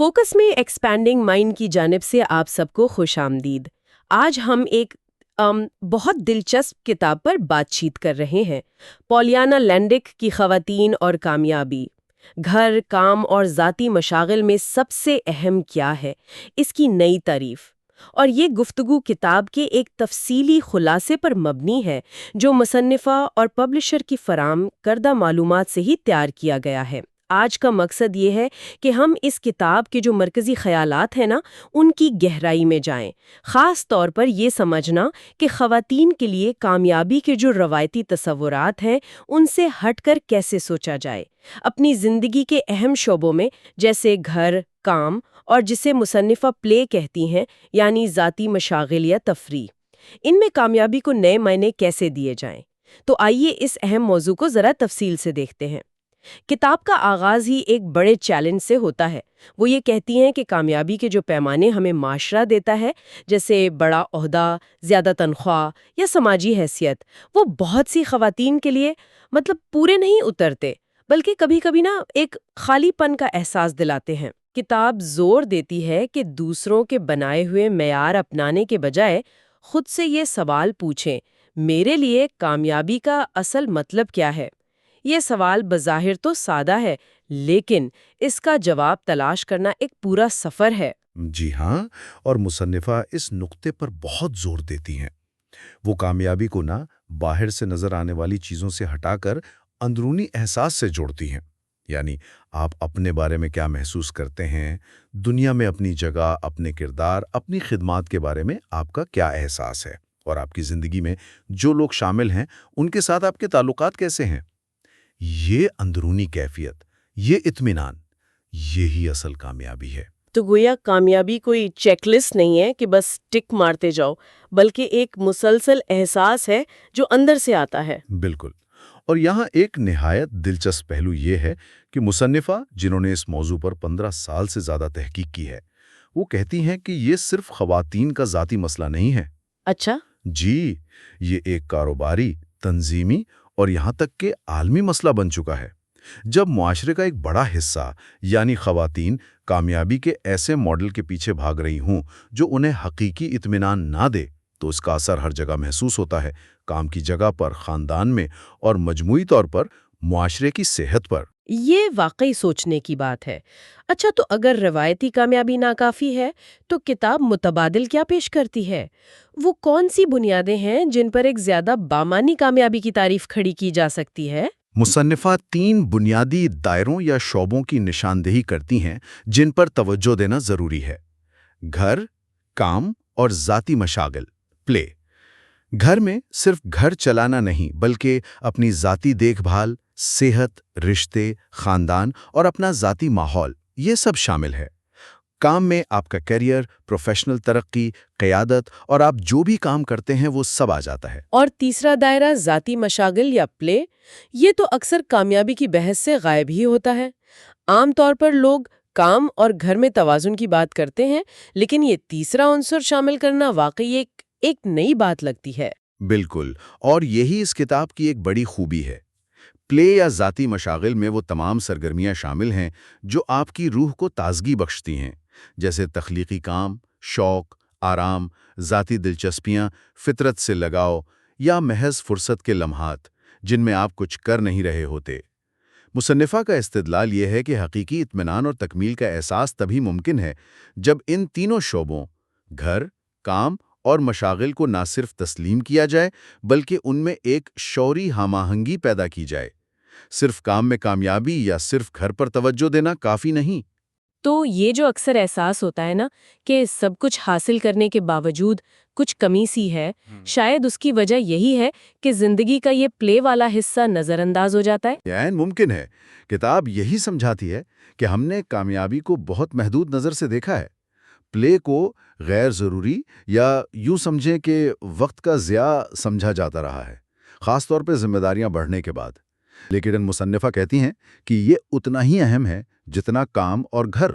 Focus میں expanding mind کی جانب سے آپ سب کو خوش آمدید۔ آج ہم ایک بہت دلچسپ کتاب پر بات چیت کر رہے ہیں، پولیانا لینڈک کی خواتین اور کامیابی۔ گھر، کام اور ذاتی مشاغل میں سب سے اہم کیا ہے، اس کی نئی تعریف۔ اور یہ گفتگو کتاب کے ایک تفصیلی خلاصے پر مبنی ہے جو مصنفہ اور پبلشر کی فراہم کردہ معلومات سے ہی تیار کیا گیا ہے۔ آج کا مقصد یہ ہے کہ ہم اس کتاب کے جو مرکزی خیالات ہیں ان کی گہرائی میں جائیں، خاص طور پر یہ سمجھنا کہ خواتین کے لیے کامیابی کے جو روایتی تصورات ہیں ان سے ہٹ کر کیسے سوچا جائے۔ اپنی زندگی کے اہم شعبوں میں جیسے گھر، کام اور جسے مصنفہ پلے کہتی ہیں، یعنی ذاتی مشاغل یا تفریح، ان میں کامیابی کو نئے معنی کیسے دیے جائیں۔ تو آئیے اس اہم موضوع کو ذرا تفصیل سے دیکھتے ہیں۔ کتاب کا آغاز ہی ایک بڑے چیلنج سے ہوتا ہے۔ وہ یہ کہتی ہیں کہ کامیابی کے جو پیمانے ہمیں معاشرہ دیتا ہے، جیسے بڑا عہدہ، زیادہ تنخواہ یا سماجی حیثیت، وہ بہت سی خواتین کے لیے پورے نہیں اترتے، بلکہ کبھی کبھی ایک خالی پن کا احساس دلاتے ہیں۔ کتاب زور دیتی ہے کہ دوسروں کے بنائے ہوئے معیار اپنانے کے بجائے خود سے یہ سوال پوچھیں، میرے لیے کامیابی کا اصل مطلب کیا ہے؟ یہ سوال بظاہر تو سادہ ہے، لیکن اس کا جواب تلاش کرنا ایک پورا سفر ہے۔ جی ہاں، اور مصنفہ اس نقطے پر بہت زور دیتی ہیں۔ وہ کامیابی کو باہر سے نظر آنے والی چیزوں سے ہٹا کر اندرونی احساس سے جوڑتی ہیں۔ یعنی آپ اپنے بارے میں کیا محسوس کرتے ہیں، دنیا میں اپنی جگہ، اپنے کردار، اپنی خدمات کے بارے میں آپ کا کیا احساس ہے، اور آپ کی زندگی میں جو لوگ شامل ہیں ان کے ساتھ آپ کے تعلقات کیسے ہیں۔ یہ اندرونی کیفیت، یہ اطمینان، یہی اصل کامیابی ہے۔ تو گویا کامیابی کوئی چیک لسٹ نہیں ہے کہ بس ٹک مارتے جاؤ، بلکہ ایک مسلسل احساس ہے جو اندر سے آتا ہے۔ بالکل۔ اور یہاں ایک نہایت دلچسپ پہلو یہ ہے کہ مصنفہ، جنہوں نے اس موضوع پر 15 سال سے زیادہ تحقیق کی ہے، وہ کہتی ہیں کہ یہ صرف خواتین کا ذاتی مسئلہ نہیں ہے۔ اچھا؟ جی، یہ ایک کاروباری، تنظیمی اور یہاں تک کہ عالمی مسئلہ بن چکا ہے۔ جب معاشرے کا ایک بڑا حصہ، یعنی خواتین، کامیابی کے ایسے ماڈل کے پیچھے بھاگ رہی ہوں جو انہیں حقیقی اطمینان نہ دے، تو اس کا اثر ہر جگہ محسوس ہوتا ہے، کام کی جگہ پر، خاندان میں، اور مجموعی طور پر معاشرے کی صحت پر۔ یہ واقعی سوچنے کی بات ہے۔ اچھا، تو اگر روایتی کامیابی ناکافی ہے تو کتاب متبادل کیا پیش کرتی ہے؟ وہ کون سی بنیادیں ہیں جن پر ایک زیادہ بامانی کامیابی کی تعریف کھڑی کی جا سکتی ہے؟ مصنفہ 3 بنیادی دائروں یا شعبوں کی نشاندہی کرتی ہیں جن پر توجہ دینا ضروری ہے: گھر، کام اور ذاتی مشاغل، پلے۔ گھر میں صرف گھر چلانا نہیں، بلکہ اپنی ذاتی دیکھ بھال، صحت، رشتے، خاندان اور اپنا ذاتی ماحول، یہ سب شامل ہے۔ کام میں آپ کا کیریئر، پروفیشنل ترقی، قیادت اور آپ جو بھی کام کرتے ہیں وہ سب آ جاتا ہے۔ اور تیسرا دائرہ ذاتی مشاغل یا پلے، یہ تو اکثر کامیابی کی بحث سے غائب ہی ہوتا ہے۔ عام طور پر لوگ کام اور گھر میں توازن کی بات کرتے ہیں، لیکن یہ تیسرا عنصر شامل کرنا واقعی ایک نئی بات لگتی ہے۔ بالکل، اور یہی اس کتاب کی ایک بڑی خوبی ہے۔ پلے یا ذاتی مشاغل میں وہ تمام سرگرمیاں شامل ہیں جو آپ کی روح کو تازگی بخشتی ہیں، جیسے تخلیقی کام، شوق، آرام، ذاتی دلچسپیاں، فطرت سے لگاؤ، یا محض فرصت کے لمحات جن میں آپ کچھ کر نہیں رہے ہوتے۔ مصنفہ کا استدلال یہ ہے کہ حقیقی اطمینان اور تکمیل کا احساس تبھی ممکن ہے جب ان تینوں شعبوں، گھر، کام اور مشاغل کو نہ صرف تسلیم کیا جائے بلکہ ان میں ایک شعوری ہم آہنگی پیدا کی جائے۔ صرف کام میں کامیابی یا صرف گھر پر توجہ دینا کافی نہیں۔ تو یہ جو اکثر احساس ہوتا ہے کہ سب کچھ حاصل کرنے کے باوجود کچھ کمی سی ہے، شاید اس کی وجہ یہی ہے کہ زندگی کا یہ پلے والا حصہ نظر انداز ہو جاتا ہے۔ یعنی ممکن ہے۔ کتاب یہی سمجھاتی ہے کہ ہم نے کامیابی کو بہت محدود نظر سے دیکھا ہے، پلے کو غیر ضروری یا یوں سمجھیں کہ وقت کا ضیاع سمجھا جاتا رہا ہے، خاص طور پہ ذمہ داریاں بڑھنے کے بعد۔ لیکن مصنفہ کہتی ہیں کہ یہ اتنا ہی اہم ہے جتنا کام اور گھر۔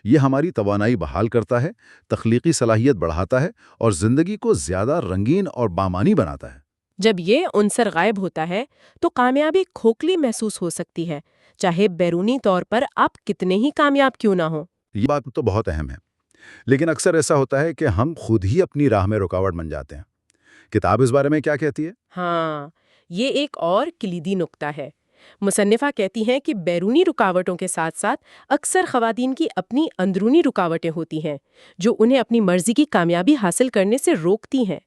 یہ ہماری توانائی بحال کرتا ہے، تخلیقی صلاحیت بڑھاتا ہے اور زندگی کو زیادہ رنگین اور بامانی بناتا ہے۔ جب یہ عنصر غائب ہوتا ہے تو کامیابی کھوکھلی محسوس ہو سکتی ہے، چاہے بیرونی طور پر آپ کتنے ہی کامیاب کیوں نہ ہوں۔ یہ بات تو بہت اہم ہے، لیکن اکثر ایسا ہوتا ہے کہ ہم خود ہی اپنی راہ میں رکاوٹ بن جاتے ہیں۔ کتاب اس بارے میں کیا کہتی ہے؟ ہاں، یہ ایک اور کلیدی نقطہ ہے۔ مصنفہ کہتی ہیں کہ بیرونی رکاوٹوں کے ساتھ ساتھ اکثر خواتین کی اپنی اندرونی رکاوٹیں ہوتی ہیں جو انہیں اپنی مرضی کی کامیابی حاصل کرنے سے روکتی ہیں۔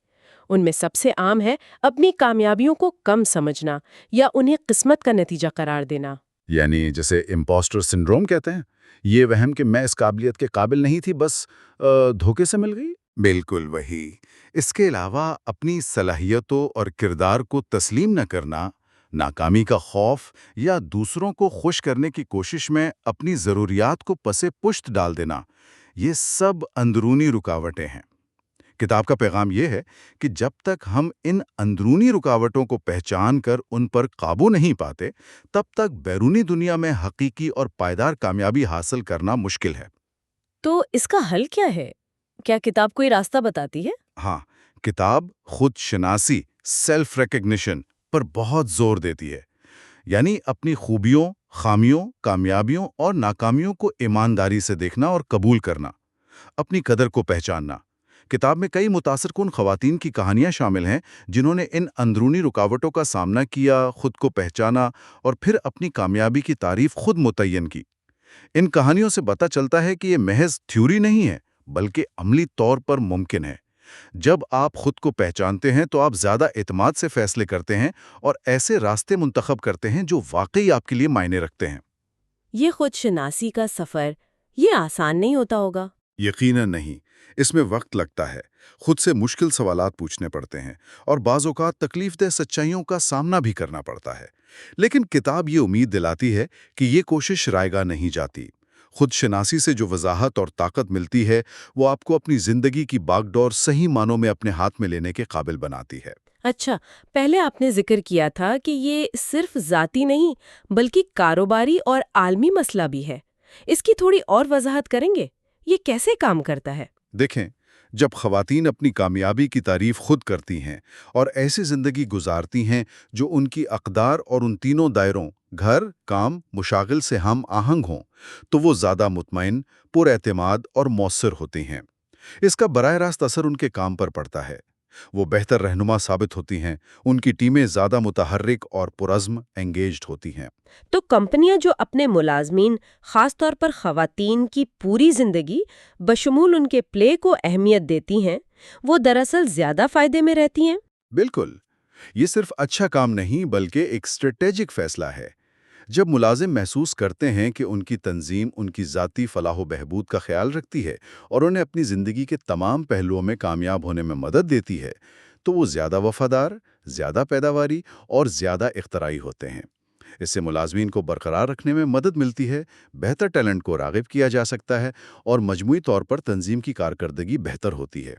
ان میں سب سے عام ہے اپنی کامیابیوں کو کم سمجھنا یا انہیں قسمت کا نتیجہ قرار دینا۔ یعنی جسے امپوسٹر سنڈروم کہتے ہیں، یہ وہم کہ میں اس قابلیت کے قابل نہیں تھی، بس دھوکے سے مل گئی؟ بالکل وہی۔ اس کے علاوہ اپنی صلاحیتوں اور کردار کو تسلیم نہ کرنا، ناکامی کا خوف یا دوسروں کو خوش کرنے کی کوشش میں اپنی ضروریات کو پسے پشت ڈال دینا، یہ سب اندرونی رکاوٹیں ہیں۔ کتاب کا پیغام یہ ہے کہ جب تک ہم ان اندرونی رکاوٹوں کو پہچان کر ان پر قابو نہیں پاتے، تب تک بیرونی دنیا میں حقیقی اور پائیدار کامیابی حاصل کرنا مشکل ہے۔ تو اس کا حل کیا ہے؟ کیا کتاب کوئی راستہ بتاتی ہے؟ ہاں، کتاب خود شناسی، سیلف ریکگنیشن پر بہت زور دیتی ہے، یعنی اپنی خوبیوں، خامیوں، کامیابیوں اور ناکامیوں کو ایمانداری سے دیکھنا اور قبول کرنا، اپنی قدر کو پہچاننا۔ کتاب میں کئی متاثر کن خواتین کی کہانیاں شامل ہیں جنہوں نے ان اندرونی رکاوٹوں کا سامنا کیا، خود کو پہچانا اور پھر اپنی کامیابی کی تعریف خود متعین کی۔ ان کہانیوں سے پتہ چلتا ہے کہ یہ محض تھیوری نہیں ہے، بلکہ عملی طور پر ممکن ہے۔ جب آپ خود کو پہچانتے ہیں تو آپ زیادہ اعتماد سے فیصلے کرتے ہیں اور ایسے راستے منتخب کرتے ہیں جو واقعی آپ کے لیے معنی رکھتے ہیں۔ یہ خود شناسی کا سفر یہ آسان نہیں ہوتا ہوگا۔ یقیناً نہیں، اس میں وقت لگتا ہے، خود سے مشکل سوالات پوچھنے پڑتے ہیں اور بعض اوقات تکلیف دہ سچائیوں کا سامنا بھی کرنا پڑتا ہے۔ لیکن کتاب یہ امید دلاتی ہے کہ یہ کوشش رائے گاہ نہیں جاتی۔ خود شناسی سے جو وضاحت اور طاقت ملتی ہے، وہ آپ کو اپنی زندگی کی باغ ڈور صحیح معنوں میں اپنے ہاتھ میں لینے کے قابل بناتی ہے۔ اچھا، پہلے آپ نے ذکر کیا تھا کہ یہ صرف ذاتی نہیں بلکہ کاروباری اور عالمی مسئلہ بھی ہے۔ اس کی تھوڑی اور وضاحت کریں گے؟ یہ کیسے کام کرتا ہے؟ دیکھیں، جب خواتین اپنی کامیابی کی تعریف خود کرتی ہیں اور ایسی زندگی گزارتی ہیں جو ان کی اقدار اور ان تینوں دائروں گھر، کام، مشاغل سے ہم آہنگ ہوں، تو وہ زیادہ مطمئن، پر اعتماد اور مؤثر ہوتی ہیں۔ اس کا براہ راست اثر ان کے کام پر پڑتا ہے۔ وہ بہتر رہنما ثابت ہوتی ہیں، ان کی ٹیمیں زیادہ متحرک اور پرعزم انگیجڈ ہوتی ہیں۔ تو کمپنیاں جو اپنے ملازمین، خاص طور پر خواتین کی پوری زندگی بشمول ان کے پلے کو اہمیت دیتی ہیں، وہ دراصل زیادہ فائدے میں رہتی ہیں؟ بالکل، یہ صرف اچھا کام نہیں بلکہ ایک اسٹریٹجک فیصلہ ہے۔ جب ملازم محسوس کرتے ہیں کہ ان کی تنظیم ان کی ذاتی فلاح و بہبود کا خیال رکھتی ہے اور انہیں اپنی زندگی کے تمام پہلوؤں میں کامیاب ہونے میں مدد دیتی ہے، تو وہ زیادہ وفادار، زیادہ پیداواری اور زیادہ اختراعی ہوتے ہیں۔ اس سے ملازمین کو برقرار رکھنے میں مدد ملتی ہے، بہتر ٹیلنٹ کو راغب کیا جا سکتا ہے اور مجموعی طور پر تنظیم کی کارکردگی بہتر ہوتی ہے۔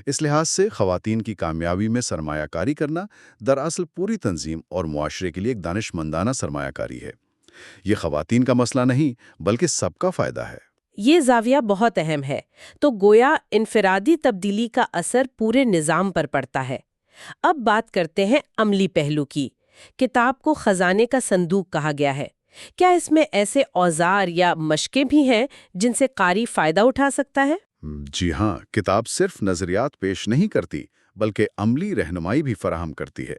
اس لحاظ سے خواتین کی کامیابی میں سرمایہ کاری کرنا دراصل پوری تنظیم اور معاشرے کے لیے ایک دانش مندانہ سرمایہ کاری ہے۔ یہ خواتین کا مسئلہ نہیں بلکہ سب کا فائدہ ہے۔ یہ زاویہ بہت اہم ہے۔ تو گویا انفرادی تبدیلی کا اثر پورے نظام پر پڑتا ہے۔ اب بات کرتے ہیں عملی پہلو کی۔ کتاب کو خزانے کا صندوق کہا گیا ہے۔ کیا اس میں ایسے اوزار یا مشقیں بھی ہیں جن سے قاری فائدہ اٹھا سکتا ہے؟ جی ہاں، کتاب صرف نظریات پیش نہیں کرتی بلکہ عملی رہنمائی بھی فراہم کرتی ہے۔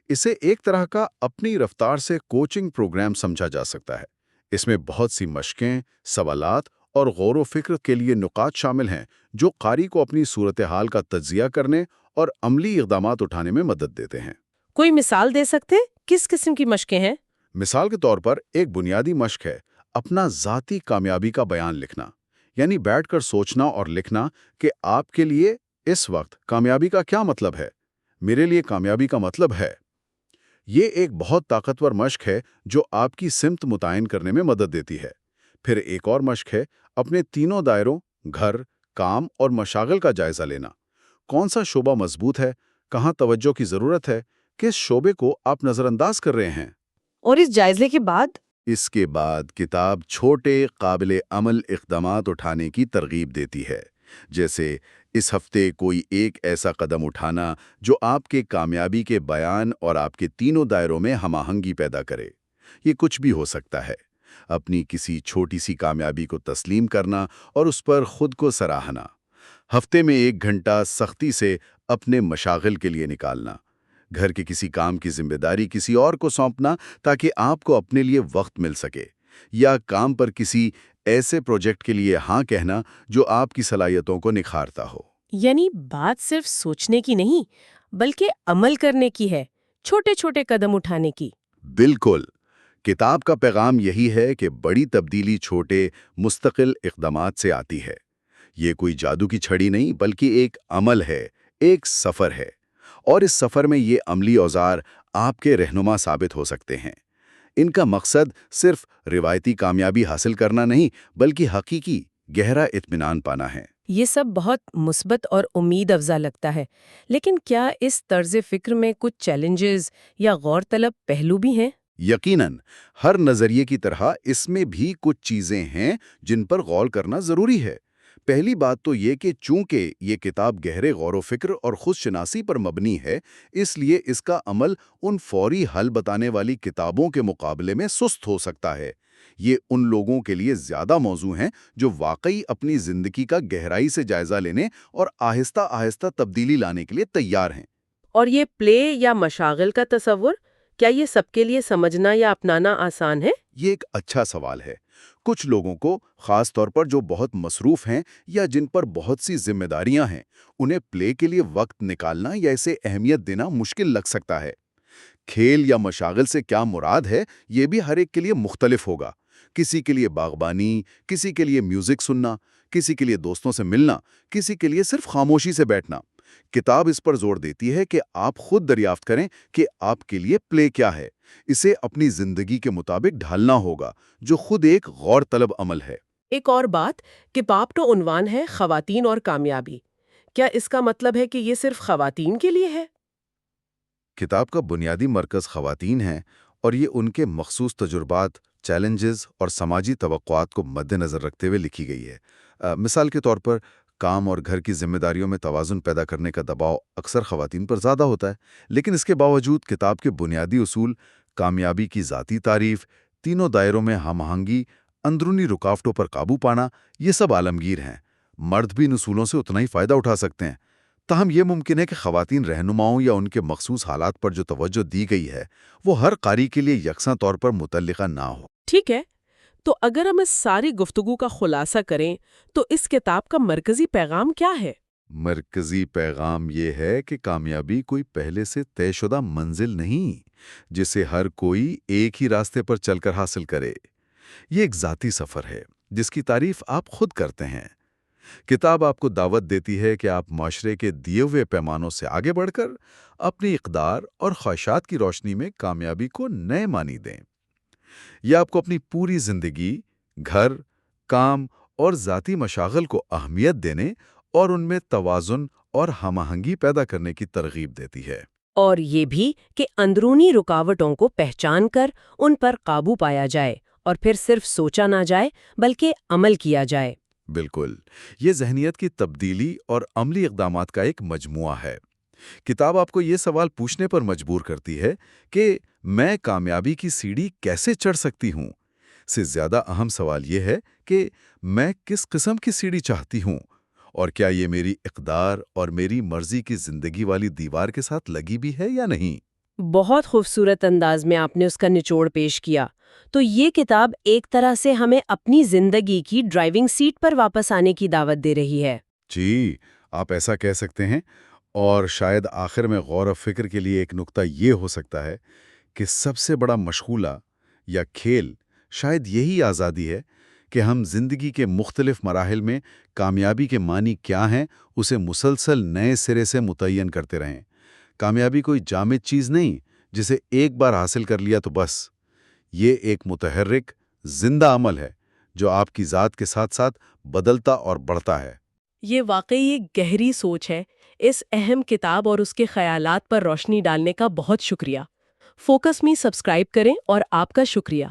اسے ایک طرح کا اپنی رفتار سے کوچنگ پروگرام سمجھا جا سکتا ہے۔ اس میں بہت سی مشقیں، سوالات اور غور و فکر کے لیے نکات شامل ہیں جو قاری کو اپنی صورتحال کا تجزیہ کرنے اور عملی اقدامات اٹھانے میں مدد دیتے ہیں۔ کوئی مثال دے سکتے؟ کس قسم کی مشقیں ہیں؟ مثال کے طور پر ایک بنیادی مشق ہے اپنا ذاتی کامیابی کا بیان لکھنا، یعنی بیٹھ کر سوچنا اور لکھنا کہ آپ کے لیے اس وقت کامیابی کا کیا مطلب ہے۔ میرے لیے کامیابی کا مطلب ہے۔ یہ ایک بہت طاقتور مشق ہے جو آپ کی سمت متعین کرنے میں مدد دیتی ہے۔ پھر ایک اور مشق ہے اپنے تینوں دائروں گھر، کام اور مشاغل کا جائزہ لینا۔ کون سا شعبہ مضبوط ہے، کہاں توجہ کی ضرورت ہے، کس شعبے کو آپ نظر انداز کر رہے ہیں۔ اور اس جائزے کے بعد؟ اس کے بعد کتاب چھوٹے قابل عمل اقدامات اٹھانے کی ترغیب دیتی ہے، جیسے اس ہفتے کوئی ایک ایسا قدم اٹھانا جو آپ کے کامیابی کے بیان اور آپ کے تینوں دائروں میں ہم آہنگی پیدا کرے۔ یہ کچھ بھی ہو سکتا ہے۔ اپنی کسی چھوٹی سی کامیابی کو تسلیم کرنا اور اس پر خود کو سراہنا، ہفتے میں 1 گھنٹہ سختی سے اپنے مشاغل کے لیے نکالنا، گھر کے کسی کام کی ذمہ داری کسی اور کو سونپنا تاکہ آپ کو اپنے لیے وقت مل سکے، یا کام پر کسی ایسے پروجیکٹ کے لیے ہاں کہنا جو آپ کی صلاحیتوں کو نکھارتا ہو۔ یعنی بات صرف سوچنے کی نہیں بلکہ عمل کرنے کی ہے، چھوٹے چھوٹے قدم اٹھانے کی۔ بالکل، کتاب کا پیغام یہی ہے کہ بڑی تبدیلی چھوٹے مستقل اقدامات سے آتی ہے۔ یہ کوئی جادو کی چھڑی نہیں بلکہ ایک عمل ہے، ایک سفر ہے، اور اس سفر میں یہ عملی اوزار آپ کے رہنما ثابت ہو سکتے ہیں۔ ان کا مقصد صرف روایتی کامیابی حاصل کرنا نہیں بلکہ حقیقی گہرا اطمینان پانا ہے۔ یہ سب بہت مثبت اور امید افزا لگتا ہے، لیکن کیا اس طرز فکر میں کچھ چیلنجز یا غور طلب پہلو بھی ہیں؟ یقیناً، ہر نظریے کی طرح اس میں بھی کچھ چیزیں ہیں جن پر غور کرنا ضروری ہے۔ پہلی بات تو یہ کہ چونکہ یہ کتاب گہرے غور و فکر اور خود شناسی پر مبنی ہے، اس لیے اس کا عمل ان فوری حل بتانے والی کتابوں کے مقابلے میں سست ہو سکتا ہے۔ یہ ان لوگوں کے لیے زیادہ موزوں ہیں جو واقعی اپنی زندگی کا گہرائی سے جائزہ لینے اور آہستہ آہستہ تبدیلی لانے کے لیے تیار ہیں۔ اور یہ پلے یا مشاغل کا تصور، کیا یہ سب کے لیے سمجھنا یا اپنانا آسان ہے؟ یہ ایک اچھا سوال ہے۔ کچھ لوگوں کو، خاص طور پر جو بہت مصروف ہیں یا جن پر بہت سی ذمہ داریاں ہیں، انہیں پلے کے لیے وقت نکالنا یا اسے اہمیت دینا مشکل لگ سکتا ہے۔ کھیل یا مشاغل سے کیا مراد ہے، یہ بھی ہر ایک کے لیے مختلف ہوگا۔ کسی کے لیے باغبانی، کسی کے لیے میوزک سننا، کسی کے لیے دوستوں سے ملنا، کسی کے لیے صرف خاموشی سے بیٹھنا۔ کتاب اس پر زور دیتی ہے کہ آپ خود دریافت کریں کہ آپ کے لیے پلے کیا ہے۔ اسے اپنی زندگی کے مطابق ڈھالنا ہوگا، جو خود ایک غور طلب عمل ہے۔ ایک اور بات، کتاب کا عنوان ہے خواتین اور کامیابی۔ کیا اس کا مطلب ہے کہ یہ صرف خواتین کے لیے ہے؟ کتاب کا بنیادی مرکز خواتین ہیں، اور یہ ان کے مخصوص تجربات، چیلنجز اور سماجی توقعات کو مد نظر رکھتے ہوئے لکھی گئی ہے۔ مثال کے طور پر، کام اور گھر کی ذمہ داریوں میں توازن پیدا کرنے کا دباؤ اکثر خواتین پر زیادہ ہوتا ہے، لیکن اس کے باوجود کتاب کے بنیادی اصول، کامیابی کی ذاتی تعریف، تینوں دائروں میں ہم آہنگی، اندرونی رکاوٹوں پر قابو پانا، یہ سب عالمگیر ہیں۔ مرد بھی ان اصولوں سے اتنا ہی فائدہ اٹھا سکتے ہیں۔ تاہم یہ ممکن ہے کہ خواتین رہنماؤں یا ان کے مخصوص حالات پر جو توجہ دی گئی ہے، وہ ہر قاری کے لیے یکساں طور پر متعلقہ نہ ہو۔ ٹھیک ہے، تو اگر ہم اس ساری گفتگو کا خلاصہ کریں تو اس کتاب کا مرکزی پیغام کیا ہے؟ مرکزی پیغام یہ ہے کہ کامیابی کوئی پہلے سے طے شدہ منزل نہیں جسے ہر کوئی ایک ہی راستے پر چل کر حاصل کرے۔ یہ ایک ذاتی سفر ہے جس کی تعریف آپ خود کرتے ہیں۔ کتاب آپ کو دعوت دیتی ہے کہ آپ معاشرے کے دیے ہوئے پیمانوں سے آگے بڑھ کر اپنی اقدار اور خواہشات کی روشنی میں کامیابی کو نئے معنی دیں۔ یہ آپ کو اپنی پوری زندگی، گھر، کام اور ذاتی مشاغل کو اہمیت دینے اور ان میں توازن اور ہم آہنگی پیدا کرنے کی ترغیب دیتی ہے۔ اور یہ بھی کہ اندرونی رکاوٹوں کو پہچان کر ان پر قابو پایا جائے اور پھر صرف سوچا نہ جائے بلکہ عمل کیا جائے۔ بالکل، یہ ذہنیت کی تبدیلی اور عملی اقدامات کا ایک مجموعہ ہے۔ کتاب آپ کو یہ سوال پوچھنے پر مجبور کرتی ہے کہ میں کامیابی کی سیڑھی کیسے چڑھ سکتی ہوں؟ سے زیادہ اہم سوال یہ ہے کہ میں کس قسم کی سیڑھی چاہتی ہوں، اور کیا یہ میری اقدار اور میری مرضی کی زندگی والی دیوار کے ساتھ لگی بھی ہے یا نہیں؟ بہت خوبصورت انداز میں آپ نے اس کا نچوڑ پیش کیا۔ تو یہ کتاب ایک طرح سے ہمیں اپنی زندگی کی ڈرائیونگ سیٹ پر واپس آنے کی دعوت دے رہی ہے۔ جی، آپ ایسا کہہ سکتے ہیں، اور شاید آخر میں غور و فکر کے لیے ایک نقطہ یہ ہو سکتا ہے کہ سب سے بڑا مشغولہ یا کھیل شاید یہی آزادی ہے کہ ہم زندگی کے مختلف مراحل میں کامیابی کے معنی کیا ہیں اسے مسلسل نئے سرے سے متعین کرتے رہیں۔ کامیابی کوئی جامد چیز نہیں جسے ایک بار حاصل کر لیا تو بس۔ یہ ایک متحرک، زندہ عمل ہے جو آپ کی ذات کے ساتھ ساتھ بدلتا اور بڑھتا ہے۔ یہ واقعی ایک گہری سوچ ہے۔ اس اہم کتاب اور اس کے خیالات پر روشنی ڈالنے کا بہت شکریہ۔ فوکس می سبسکرائب کریں، اور آپ کا شکریہ۔